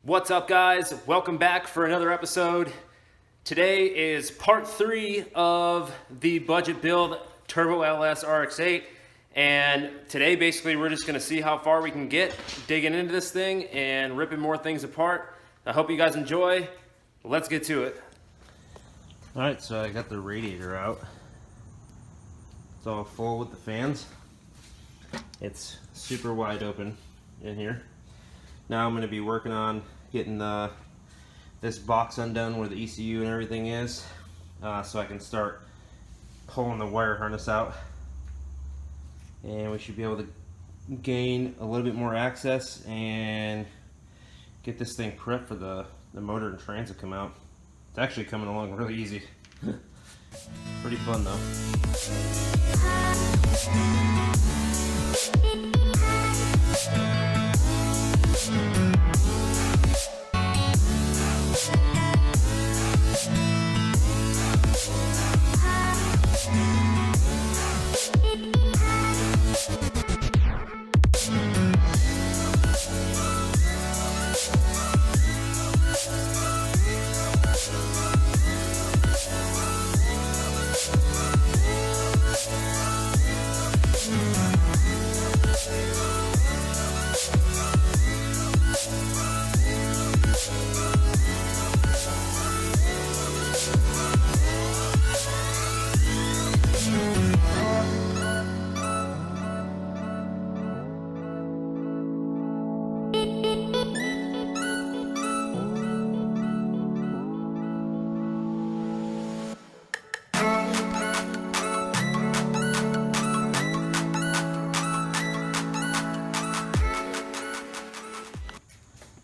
What's up, guys? Welcome back for another episode. Today is part 3 of the budget build Turbo LS RX-8, and today basically we're just going to see how far we can get digging into this thing and ripping more things apart. I hope you guys enjoy. Let's get to it. Alright, so I got the radiator out. It's all full with the fans. It's super wide open in here. Now I'm going to be working on getting this box undone where the ECU and everything is, so I can start pulling the wire harness out, and we should be able to gain a little bit more access and get this thing prepped for the motor and trans to come out. It's actually coming along really easy. Pretty fun though.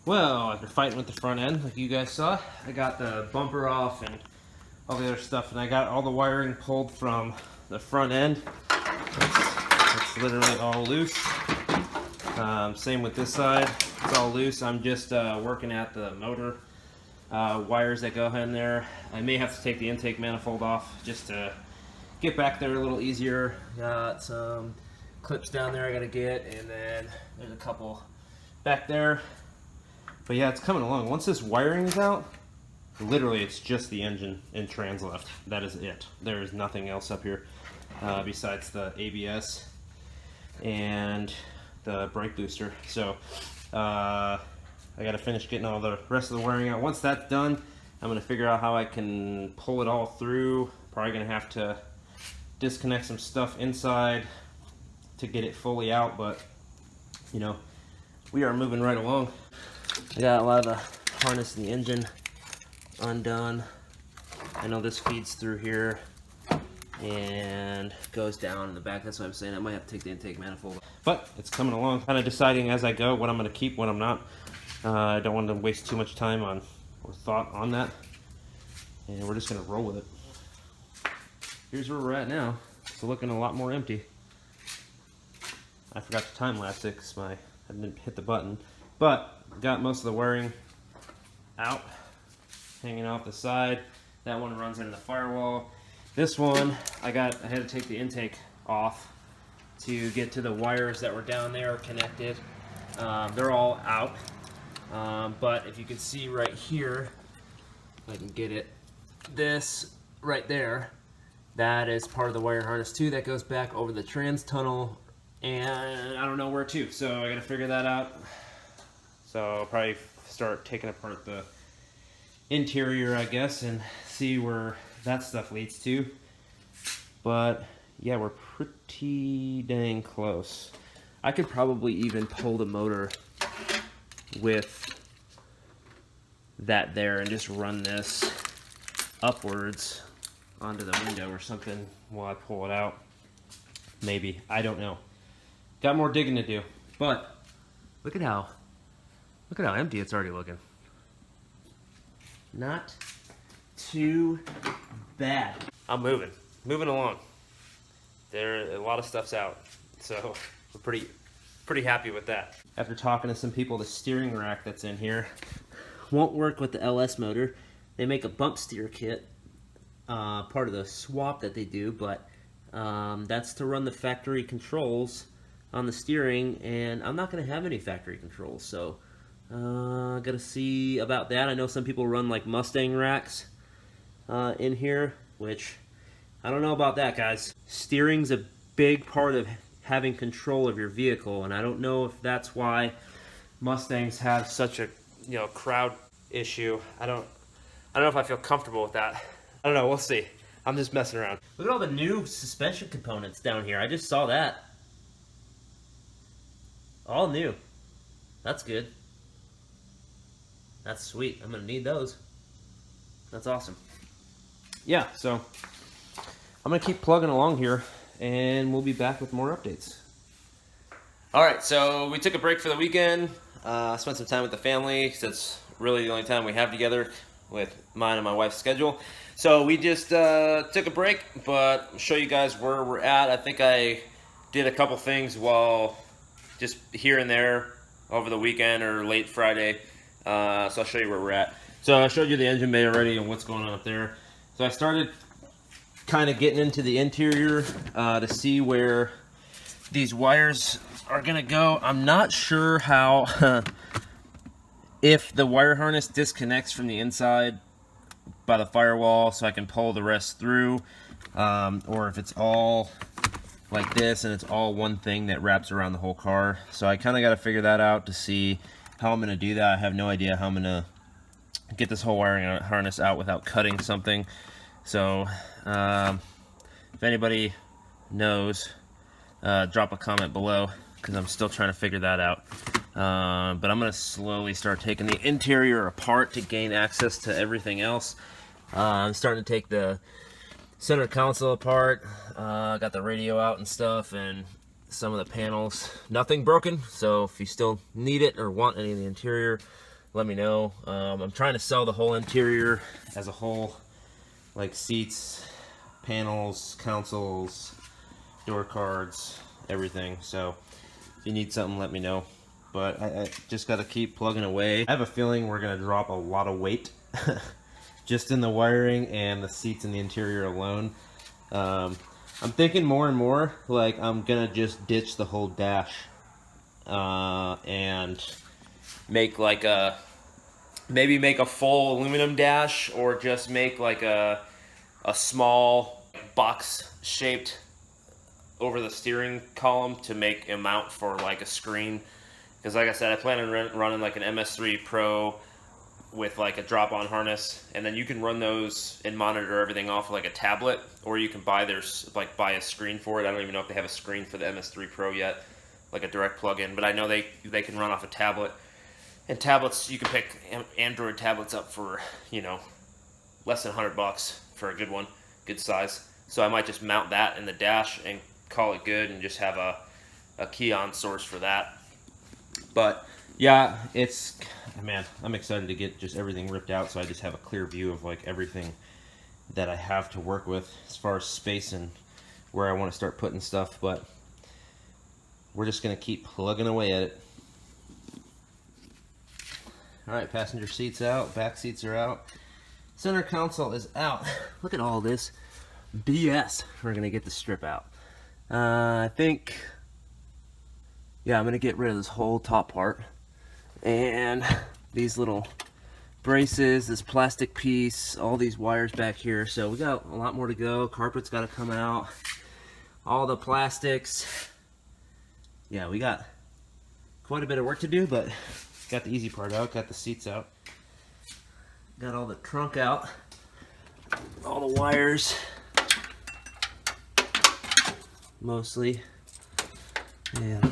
Well, after fighting with the front end, like you guys saw, I got the bumper off and all the other stuff, and I got all the wiring pulled from the front end. It's literally all loose. Same with this side, it's all loose. I'm just working at the motor wires that go in there. I may have to take the intake manifold off just to get back there a little easier. Got some clips down there I gotta get, and then there's a couple back there. But yeah, it's coming along. Once this wiring is out, literally it's just the engine and trans left. That is it. There is nothing else up here besides the ABS and the brake booster. So I got to finish getting all the rest of the wiring out. Once that's done, I'm going to figure out how I can pull it all through. Probably going to have to disconnect some stuff inside to get it fully out, but you know, we are moving right along. I got a lot of the harness and the engine undone. I know this feeds through here and goes down in the back. That's what I'm saying. I might have to take the intake manifold. But it's coming along. Kind of deciding as I go what I'm going to keep, what I'm not. I don't want to waste too much time on or thought on that. And we're just going to roll with it. Here's where we're at now. It's looking a lot more empty. I forgot to time lapse it because I didn't hit the button. But got most of the wiring out, hanging off the side. That one runs into the firewall. This one, I had to take the intake off to get to the wires that were down there connected. They're all out. But if you can see right here, if I can get it, this right there, that is part of the wire harness too. That goes back over the trans tunnel, and I don't know where to. So I gotta figure that out. So I'll probably start taking apart the interior, I guess, and see where that stuff leads to. But yeah, we're pretty dang close. I could probably even pull the motor with that there and just run this upwards onto the window or something while I pull it out. Maybe, I don't know. Got more digging to do, but look at how empty it's already looking. Not too bad. I'm moving along. A lot of stuff's out, so we're pretty happy with that. After talking to some people, the steering rack that's in here won't work with the LS motor. They make a bump steer kit, part of the swap that they do, but that's to run the factory controls on the steering, and I'm not going to have any factory controls, so Gotta see about that. I know some people run like Mustang racks in here, which I don't know about that, guys. Steering's a big part of having control of your vehicle, and I don't know if that's why Mustangs have such a crowd issue. I don't know if I feel comfortable with that. I don't know, we'll see. I'm just messing around. Look at all the new suspension components down here. I just saw that. All new. That's good. That's sweet. I'm gonna need those. That's awesome. Yeah, so I'm gonna keep plugging along here, and we'll be back with more updates. All right, so we took a break for the weekend. Spent some time with the family, because it's really the only time we have together with mine and my wife's schedule. So we just took a break, but I'll show you guys where we're at. I think I did a couple things while just here and there over the weekend or late Friday. So I'll show you where we're at. So I showed you the engine bay already and what's going on up there. So I started kind of getting into the interior to see where these wires are gonna go. I'm not sure how if the wire harness disconnects from the inside by the firewall so I can pull the rest through, or if it's all like this and it's all one thing that wraps around the whole car. So I kind of got to figure that out to see how I'm going to do that. I have no idea how I'm going to get this whole wiring harness out without cutting something. So if anybody knows, drop a comment below, because I'm still trying to figure that out. But I'm going to slowly start taking the interior apart to gain access to everything else. I'm starting to take the center console apart. Got the radio out and stuff, and some of the panels. Nothing broken, so if you still need it or want any of the interior, let me know. I'm trying to sell the whole interior as a whole, like seats, panels, consoles, door cards, everything. So if you need something, let me know. But I just got to keep plugging away. I have a feeling we're going to drop a lot of weight just in the wiring and the seats in the interior alone. I'm thinking more and more like I'm going to just ditch the whole dash and make like maybe make a full aluminum dash, or just make like a small box shaped over the steering column to make a mount for like a screen. Because like I said, I plan on running like an MS3 Pro with like a drop-on harness, and then you can run those and monitor everything off of like a tablet, or you can buy buy a screen for it. I don't even know if they have a screen for the MS3 Pro yet, like a direct plug-in, but I know they can run off a tablet. And tablets, you can pick Android tablets up for, less than $100 for a good one, good size. So I might just mount that in the dash and call it good, and just have a key-on source for that. But yeah, man, I'm excited to get just everything ripped out, so I just have a clear view of like everything that I have to work with as far as space and where I want to start putting stuff. But we're just going to keep plugging away at it. Alright, passenger seats out, back seats are out, center console is out. Look at all this BS. We're going to get the strip out. I think, yeah, I'm going to get rid of this whole top part. And these little braces, this plastic piece, all these wires back here. So we got a lot more to go. Carpet's got to come out. All the plastics. Yeah, we got quite a bit of work to do, but got the easy part out. Got the seats out. Got all the trunk out. All the wires. Mostly. And,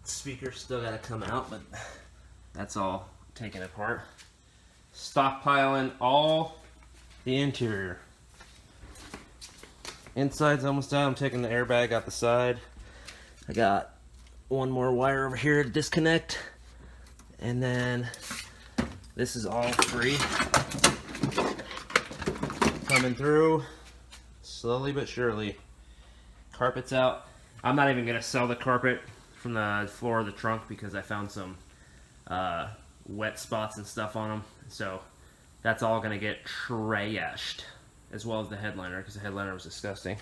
speakers still got to come out, but that's all taken apart. Stockpiling all the interior. Inside's almost done. I'm taking the airbag out the side. I got one more wire over here to disconnect, and then this is all free. Coming through slowly but surely. Carpet's out. I'm not even gonna sell the carpet from the floor of the trunk because I found some wet spots and stuff on them. So that's all gonna get trashed, as well as the headliner, because the headliner was disgusting.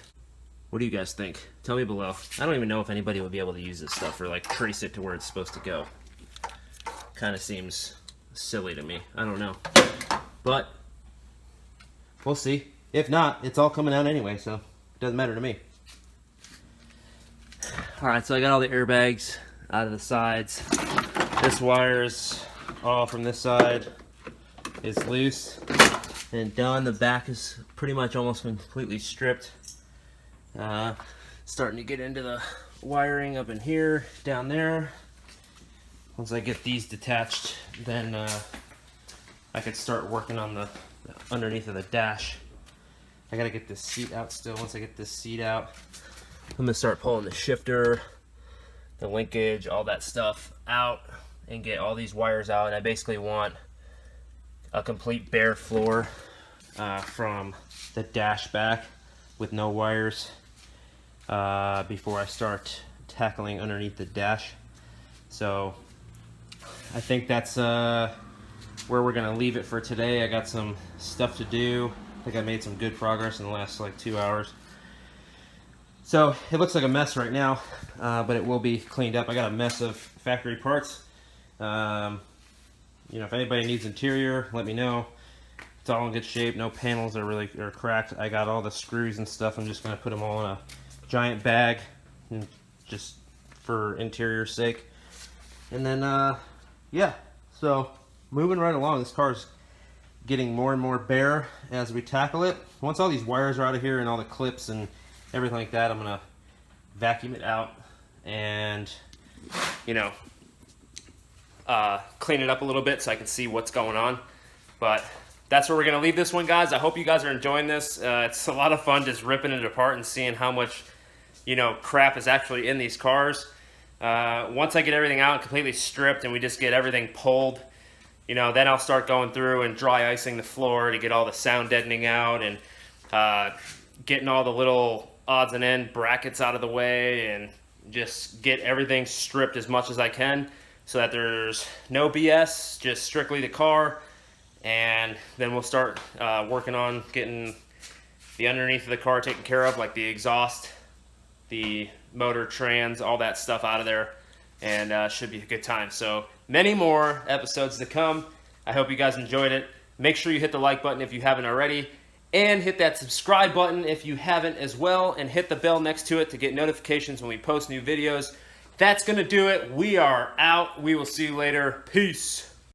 What do you guys think? Tell me below. I don't even know if anybody would be able to use this stuff or like trace it to where it's supposed to go. kind of seems silly to me. I don't know, but we'll see. If not, it's all coming out anyway, so it doesn't matter to me. All right, so I got all the airbags out of the sides. This wire's all from this side is loose and done. The back is pretty much almost completely stripped. Starting to get into the wiring up in here, down there. Once I get these detached, then I could start working on the underneath of the dash. I gotta get this seat out still. Once I get this seat out, I'm gonna start pulling the shifter, the linkage, all that stuff out, and get all these wires out. And I basically want a complete bare floor from the dash back with no wires before I start tackling underneath the dash. So I think that's where we're gonna leave it for today. I got some stuff to do. I think I made some good progress in the last like 2 hours. So it looks like a mess right now, but it will be cleaned up. I got a mess of factory parts. You know, if anybody needs interior, let me know. It's all in good shape. No panels are cracked. I got all the screws and stuff. I'm just gonna put them all in a giant bag, and just for interior's sake. And then, yeah. So moving right along, this car's getting more and more bare as we tackle it. Once all these wires are out of here and all the clips and everything like that, I'm gonna vacuum it out and, you know, clean it up a little bit so I can see what's going on. But that's where we're gonna leave this one, guys. I hope you guys are enjoying this. It's a lot of fun just ripping it apart and seeing how much, you know, crap is actually in these cars. Once I get everything out and completely stripped and we just get everything pulled, you know, then I'll start going through and dry icing the floor to get all the sound deadening out, and getting all the little odds and end brackets out of the way, and just get everything stripped as much as I can so that there's no BS, just strictly the car. And then we'll start working on getting the underneath of the car taken care of, like the exhaust, the motor, trans, all that stuff out of there, and should be a good time. So many more episodes to come. I hope you guys enjoyed it. Make sure you hit the like button if you haven't already, and hit that subscribe button if you haven't as well, and hit the bell next to it to get notifications when we post new videos. That's gonna do it. We are out. We will see you later. Peace.